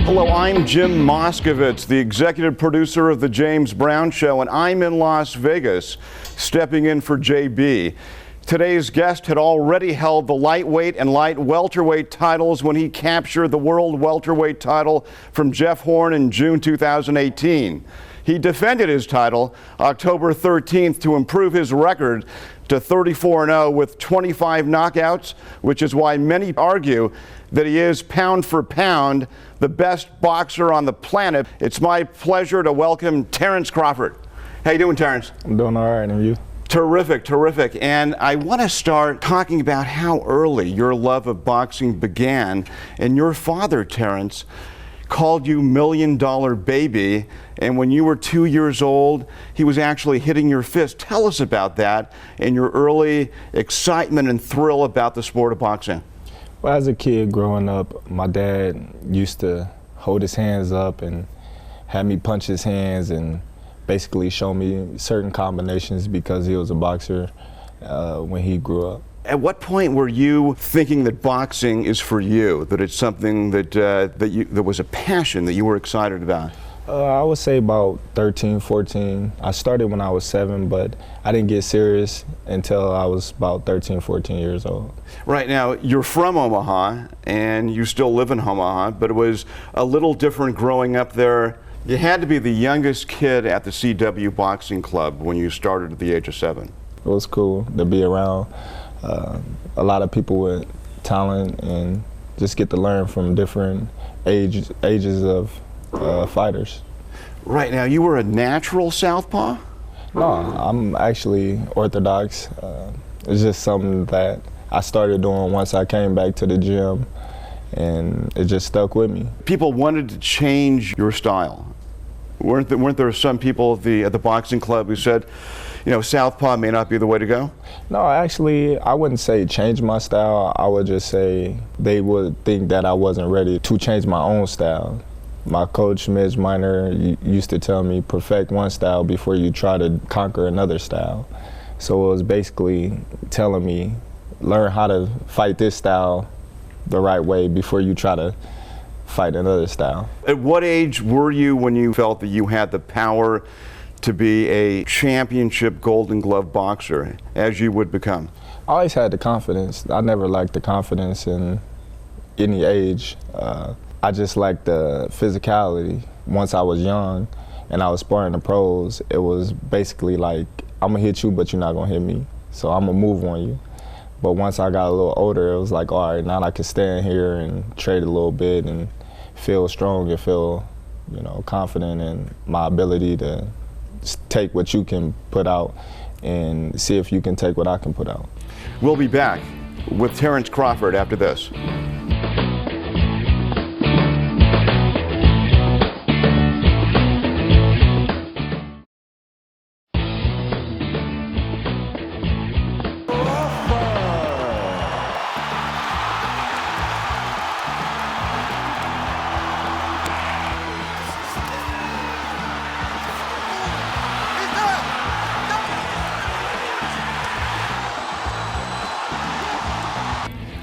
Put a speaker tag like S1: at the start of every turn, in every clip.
S1: Hello, I'm Jim Moskowitz, the executive producer of The James Brown Show, and I'm in Las Vegas, stepping in for JB. Today's guest had already held the lightweight and light welterweight titles when he captured the world welterweight title from Jeff Horn in June 2018. He defended his title October 13th to improve his record to 34-0 with 25 knockouts, which is why many argue that he is, pound for pound, the best boxer on the planet. It's my pleasure to welcome Terence Crawford. How you doing, Terence?
S2: I'm doing all right, and you?
S1: Terrific, terrific. And I want to start talking about how early your love of boxing began. And your father, Terence, called you $1 Million Baby. And when you were 2 years old, he was actually hitting your fist. Tell us about that and your early excitement and thrill about the sport of boxing.
S2: Well, as a kid growing up, my dad used to hold his hands up and have me punch his hands and basically show me certain combinations because he was a boxer when he grew up.
S1: At what point were you thinking that boxing is for you, that it's something that that was a passion that you were excited about?
S2: I would say about 13, 14. I started when I was 7, but I didn't get serious until I was about 13, 14 years old.
S1: Right. Now, you're from Omaha, and you still live in Omaha, but it was a little different growing up there. You had to be the youngest kid at the CW Boxing Club when you started at the age of 7.
S2: It was cool to be around a lot of people with talent and just get to learn from different ages of fighters.
S1: Right. Now, you were a natural southpaw?
S2: No, I'm actually orthodox. It's just something that I started doing once I came back to the gym, and it just stuck with me. People
S1: wanted to change your style. Weren't there some people at the boxing club who said, you know, southpaw may not be the way to go?
S2: No, actually, I wouldn't say change my style. I would just say they would think that I wasn't ready to change my own style. My coach, Midge Miner, used to tell me, perfect one style before you try to conquer another style. So it was basically telling me, learn how to fight this style the right way before you try to fight another style.
S1: At what age were you when you felt that you had the power to be a championship Golden Glove boxer, as you would become?
S2: I always had the confidence. I never lacked the confidence in any age. I just liked the physicality. Once I was young and I was sparring the pros, it was basically like, I'm gonna hit you, but you're not gonna hit me. So I'm gonna move on you. But once I got a little older, it was like, all right, now I can stand here and trade a little bit and feel strong and feel, you know, confident in my ability to take what you can put out and see if you can take what I can put out.
S1: We'll be back with Terence Crawford after this.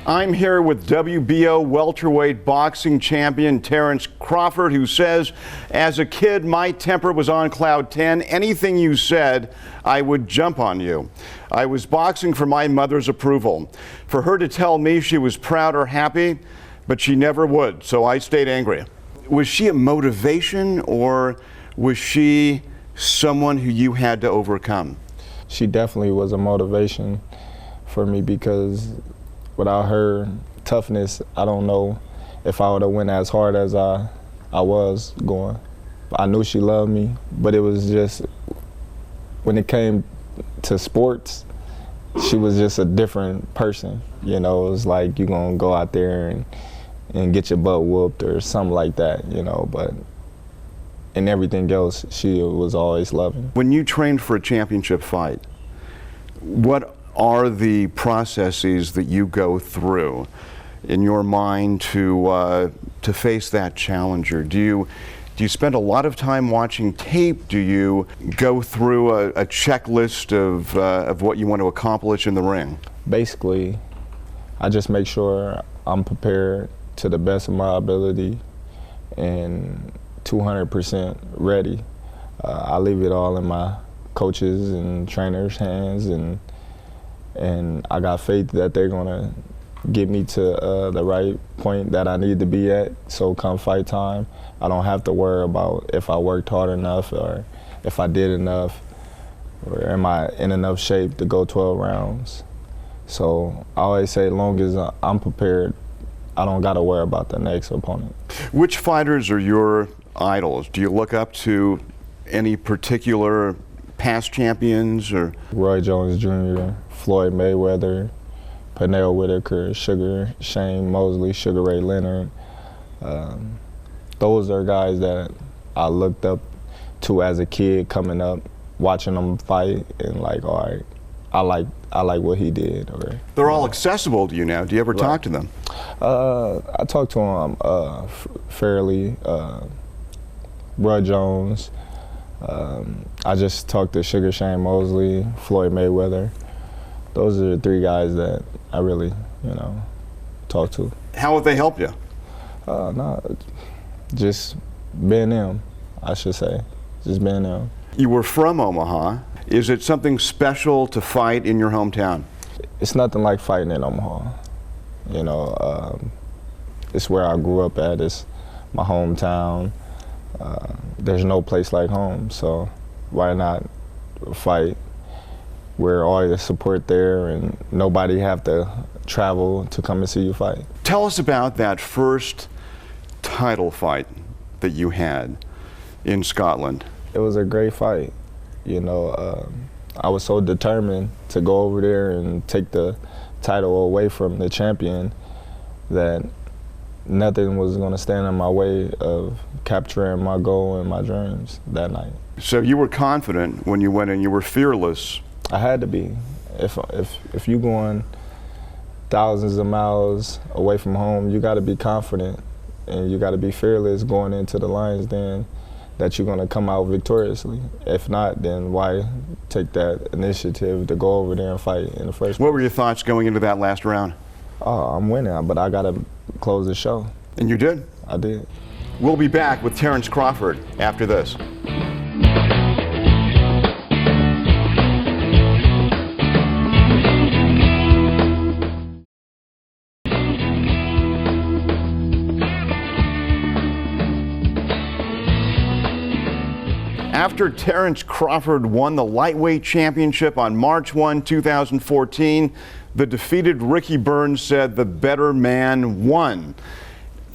S1: I'm here with WBO welterweight boxing champion Terence Crawford, who says, as a kid, my temper was on cloud 10. Anything you said, I would jump on you. I was boxing for my mother's approval. For her to tell me she was proud or happy, but she never would, so I stayed angry. Was she a motivation, or was she someone who you had to overcome?
S2: She definitely was a motivation for me, because without her toughness, I don't know if I would have went as hard as I was going. I knew she loved me, but it was just, when it came to sports, she was just a different person. You know, it was like you're gonna go out there and get your butt whooped or something like that, you know, but in everything else, she was always loving.
S1: When you trained for a championship fight, what are the processes that you go through in your mind to face that challenger? Do you spend a lot of time watching tape? Do you go through a checklist of what you want to accomplish in the ring?
S2: Basically, I just make sure I'm prepared to the best of my ability, and 200% ready. I leave it all in my coaches and trainers' hands, and I got faith that they're gonna get me to the right point that I need to be at. So come fight time, I don't have to worry about if I worked hard enough or if I did enough or am I in enough shape to go 12 rounds. So I always say, as long as I'm prepared, I don't got to worry about the next opponent.
S1: Which fighters are your idols? Do you look up to any particular past champions or?
S2: Roy Jones Jr., Floyd Mayweather, Pernell Whitaker, Shane Mosley, Sugar Ray Leonard. Those are guys that I looked up to as a kid coming up, watching them fight, and like, all right, I like what he did. Or,
S1: they're all accessible to you now. Do you ever talk to them?
S2: I talk to them fairly. Roy Jones. I just talked to Shane Mosley, Floyd Mayweather. Those are the three guys that I really, talk to.
S1: How would they help you?
S2: No, just being them, I should say. Just being them.
S1: You were from Omaha. Is it something special to fight in your hometown?
S2: It's nothing like fighting in Omaha. It's where I grew up at. It's my hometown. There's no place like home, so why not fight where all the support there and nobody have to travel to come and see you fight.
S1: Tell us about that first title fight that you had in Scotland.
S2: It was a great fight. I was so determined to go over there and take the title away from the champion that nothing was going to stand in my way of capturing my goal and my dreams that night.
S1: So you were confident when you went in, you were fearless.
S2: I had to be. If you're going thousands of miles away from home, you got to be confident and you got to be fearless going into the Lions Den that you're going to come out victoriously. If not, then why take that initiative to go over there and fight in the first place?
S1: What were your thoughts going into that last round?
S2: Oh, I'm winning, but I got to close the show.
S1: And you did?
S2: I did.
S1: We'll be back with Terence Crawford after this. After Terence Crawford won the lightweight championship on March 1, 2014, the defeated Ricky Burns said the better man won.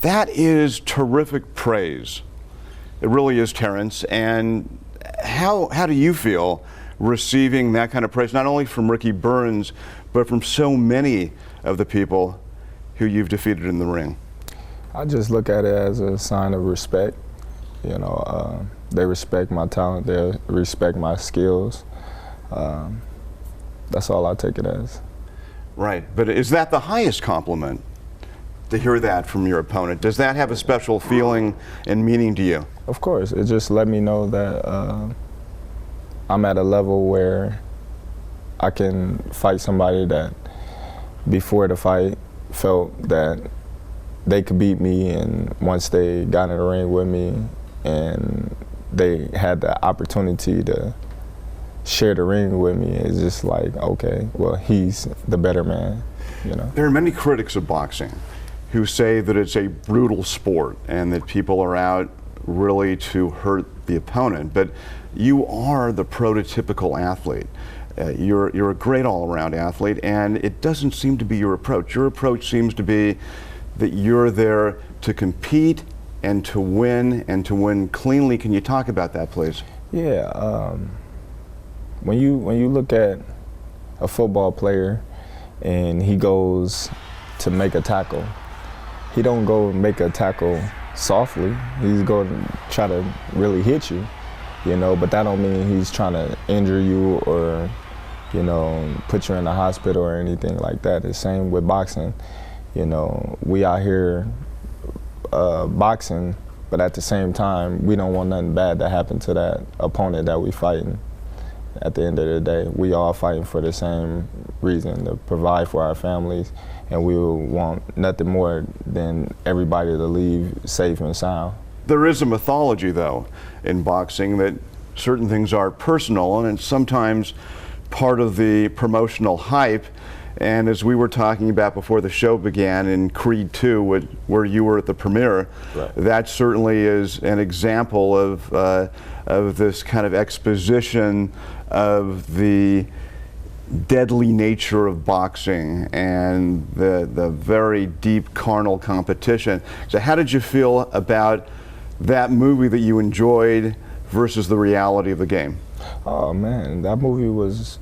S1: That is terrific praise. It really is, Terence. And how do you feel receiving that kind of praise, not only from Ricky Burns, but from so many of the people who you've defeated in the ring?
S2: I just look at it as a sign of respect. They respect my talent, they respect my skills. That's all I take it as.
S1: Right, but is that the highest compliment, to hear that from your opponent? Does that have a special feeling and meaning to you?
S2: Of course, it just let me know that I'm at a level where I can fight somebody that before the fight felt that they could beat me, and once they got in the ring with me and they had the opportunity to share the ring with me, it's just like, okay, well, he's the better man,
S1: There are many critics of boxing who say that it's a brutal sport and that people are out really to hurt the opponent, but you are the prototypical athlete. You're a great all-around athlete, and it doesn't seem to be your approach. Your approach seems to be that you're there to compete and to win cleanly. Can you talk about that, please?
S2: Yeah. When you look at a football player and he goes to make a tackle, he don't go make a tackle softly. He's going to try to really hit you, but that don't mean he's trying to injure you or, put you in the hospital or anything like that. The same with boxing. We out here boxing, but at the same time, we don't want nothing bad to happen to that opponent that we fighting. At the end of the day, we all fighting for the same reason, to provide for our families, and we want nothing more than everybody to leave safe and sound.
S1: There is a mythology, though, in boxing that certain things are personal, and it's sometimes part of the promotional hype. And as we were talking about before the show began in Creed 2, where you were at the premiere,
S2: right,
S1: that certainly is an example of this kind of exposition of the deadly nature of boxing and the very deep carnal competition. So how did you feel about that movie that you enjoyed versus the reality of the game?
S2: Oh man, that movie was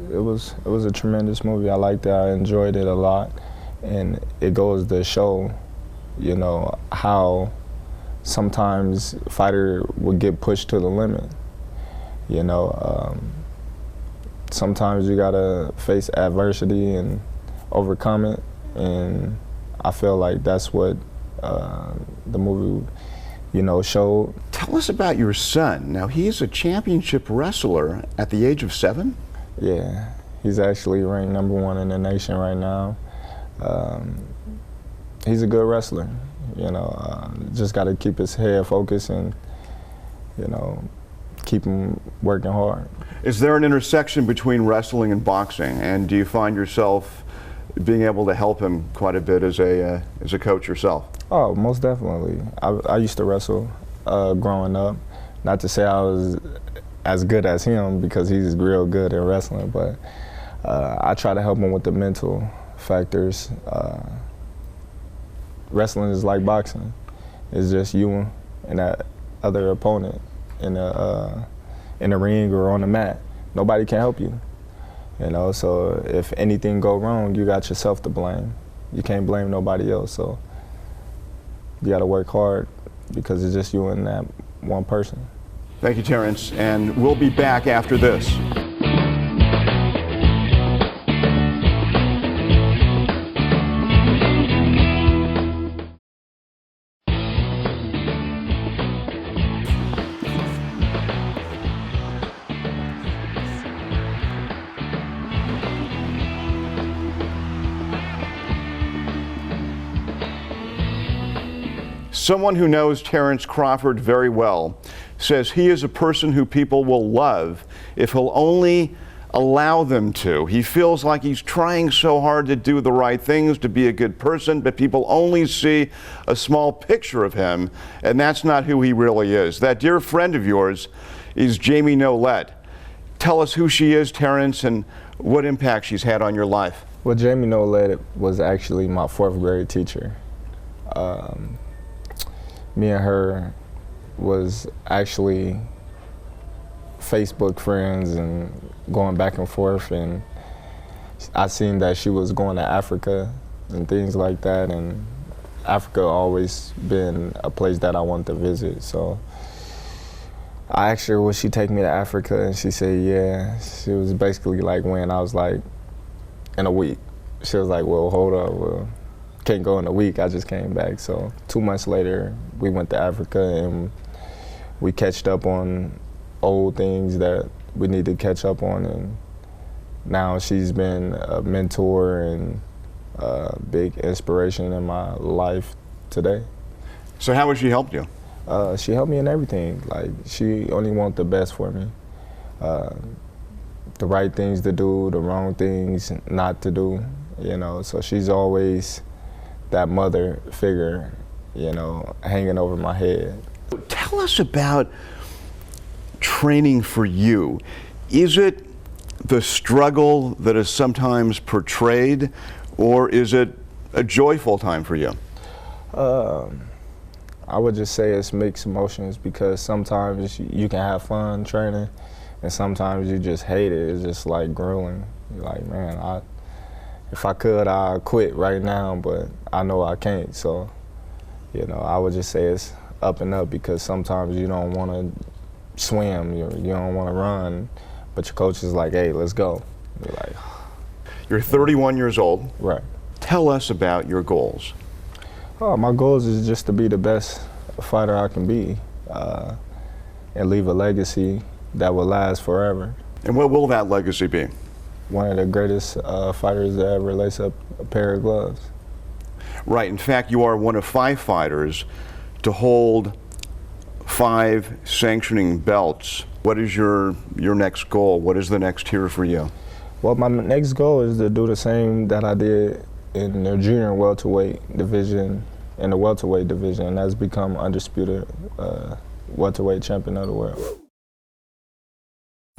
S2: a tremendous movie. I liked it. I enjoyed it a lot, and it goes to show, you know, how sometimes a fighter would get pushed to the limit. You know, sometimes you gotta face adversity and overcome it, and I feel like that's what the movie, you know, showed.
S1: Tell us about your son. Now, he's a championship wrestler at the age of 7?
S2: Yeah, he's actually ranked #1 in the nation right now. He's a good wrestler, you know, just got to keep his head focused and, you know, keep him working hard.
S1: Is there an intersection between wrestling and boxing, and do you find yourself being able to help him quite a bit as a coach yourself?
S2: Oh, most definitely. I used to wrestle growing up. Not to say I was as good as him, because he's real good at wrestling, but I try to help him with the mental factors. Wrestling is like boxing. It's just you and that other opponent in the ring or on the mat. Nobody can help you. You know, so if anything go wrong, you got yourself to blame. You can't blame nobody else. So you got to work hard, because it's just you and that one person.
S1: Thank you, Terence, and we'll be back after this. Someone who knows Terence Crawford very well says he is a person who people will love if he'll only allow them to. He feels like he's trying so hard to do the right things, to be a good person, but people only see a small picture of him, and that's not who he really is. That dear friend of yours is Jamie Nolet. Tell us who she is, Terence, and what impact she's had on your life.
S2: Well, Jamie Nolet was actually my 4th grade teacher. Me and her was actually Facebook friends and going back and forth, and I seen that she was going to Africa and things like that, and Africa always been a place that I wanted to visit. So I asked her, would she take me to Africa, and she said yeah. She was basically like, when I was like, in a week. She was like, well, hold up, well, can't go in a week, I just came back. So 2 months later, we went to Africa, and we catched up on old things that we need to catch up on, and now she's been a mentor and a big inspiration in my life today.
S1: So how has she helped you?
S2: She helped me in everything. Like, she only wants the best for me. The right things to do, the wrong things not to do, you know. So she's always that mother figure, you know, hanging over my head.
S1: Tell us about training for you. Is it the struggle that is sometimes portrayed, or is it a joyful time for you?
S2: I would just say it's mixed emotions, because sometimes you can have fun training, and sometimes you just hate it. It's just like grueling. You're like, man, if I could, I'd quit right now, but I know I can't. So, you know, I would just say it's up and up, because sometimes you don't want to swim, you don't want to run, but your coach is like, hey, let's go. You're like,
S1: You're 31 years old.
S2: right.
S1: Tell us about your goals.
S2: Oh, my goals is just to be the best fighter I can be, and leave a legacy that will last forever.
S1: And what will that legacy be?
S2: One of the greatest fighters to ever lace up a pair of gloves.
S1: Right. In fact, you are one of 5 fighters to hold 5 sanctioning belts. What is your next goal? What is the next tier for you?
S2: Well, my next goal is to do the same that I did in the junior welterweight division, in the welterweight division, and that's become undisputed welterweight champion of the world.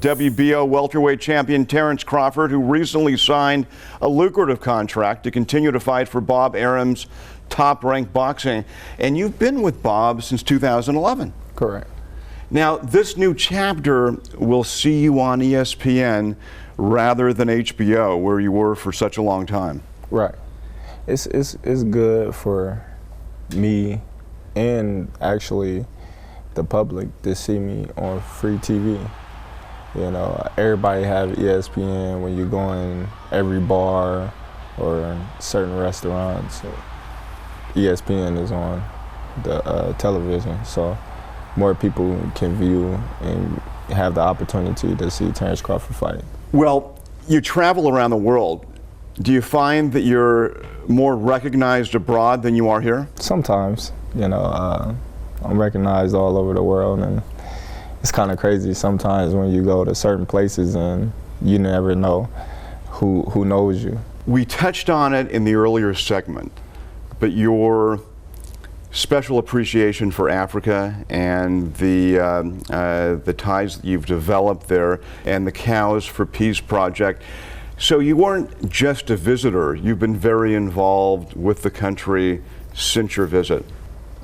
S1: WBO welterweight champion Terence Crawford, who recently signed a lucrative contract to continue to fight for Bob Arum's Top Rank Boxing. And you've been with Bob since 2011.
S2: Correct.
S1: Now, this new chapter will see you on ESPN rather than HBO, where you were for such a long time.
S2: Right. It's good for me and actually the public to see me on free TV. You know, everybody have ESPN when you go in every bar or certain restaurants. ESPN is on the television, so more people can view and have the opportunity to see Terence Crawford fight.
S1: Well, you travel around the world. Do you find that you're more recognized abroad than you are here?
S2: Sometimes, you know, I'm recognized all over the world, and it's kind of crazy sometimes when you go to certain places and you never know who knows you.
S1: We touched on it in the earlier segment, but your special appreciation for Africa and the ties that you've developed there and the Cows for Peace project. So you weren't just a visitor, you've been very involved with the country since your visit.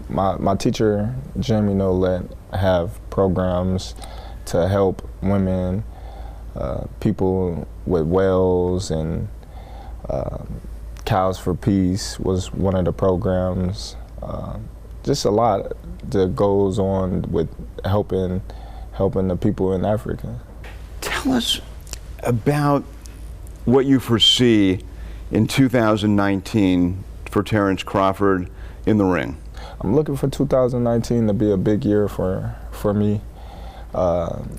S2: My teacher, Jamie Nolet, have programs to help women, people with wells, and Cows for Peace was one of the programs. Just a lot that goes on with helping the people in Africa.
S1: Tell us about what you foresee in 2019 for Terence Crawford in the ring.
S2: I'm looking for 2019 to be a big year for me. I'm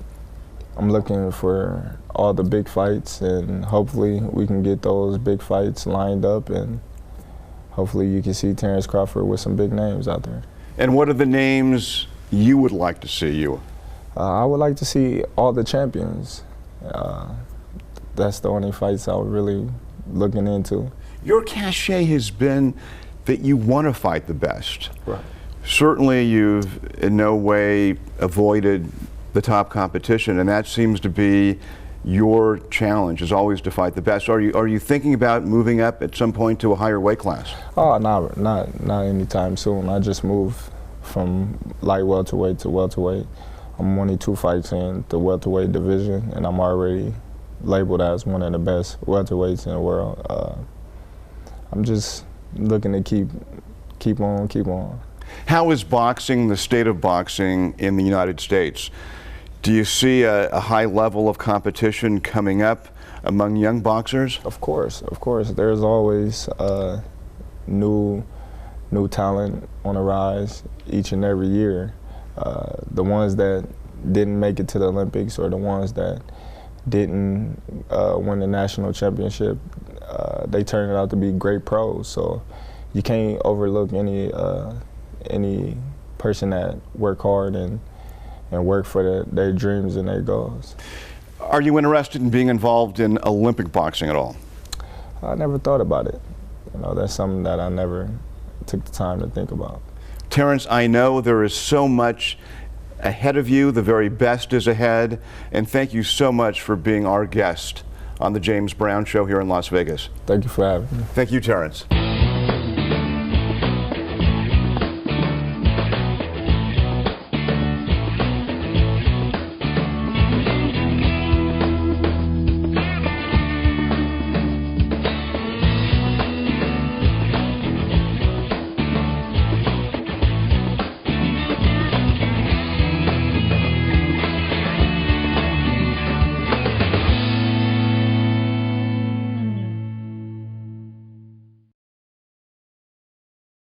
S2: looking for all the big fights, and hopefully we can get those big fights lined up, and hopefully you can see Terence Crawford with some big names out there.
S1: And what are the names you would like to see you?
S2: I would like to see all the champions. That's the only fights I'm really looking into.
S1: Your cachet has been that you want to fight the best.
S2: Right.
S1: Certainly you've in no way avoided the top competition, and that seems to be your challenge, is always to fight the best. Are you thinking about moving up at some point to a higher weight class?
S2: Oh, not anytime soon. I just moved from light welterweight to welterweight. I'm only 2 fights in the welterweight division, and I'm already labeled as one of the best welterweights in the world. I'm just looking to keep on.
S1: How is boxing, the state of boxing in the United States? Do you see a high level of competition coming up among young boxers?
S2: Of course. There's always new talent on the rise each and every year. The ones that didn't make it to the Olympics, or the ones that didn't win the national championship, they turned out to be great pros. So you can't overlook any person that work hard and work for their dreams and their goals.
S1: Are you interested in being involved in Olympic boxing at all?
S2: I never thought about it. You know, that's something that I never took the time to think about.
S1: Terence, I know there is so much ahead of you. The very best is ahead. And thank you so much for being our guest on the James Brown Show here in Las Vegas.
S2: Thank you for having me.
S1: Thank you, Terence.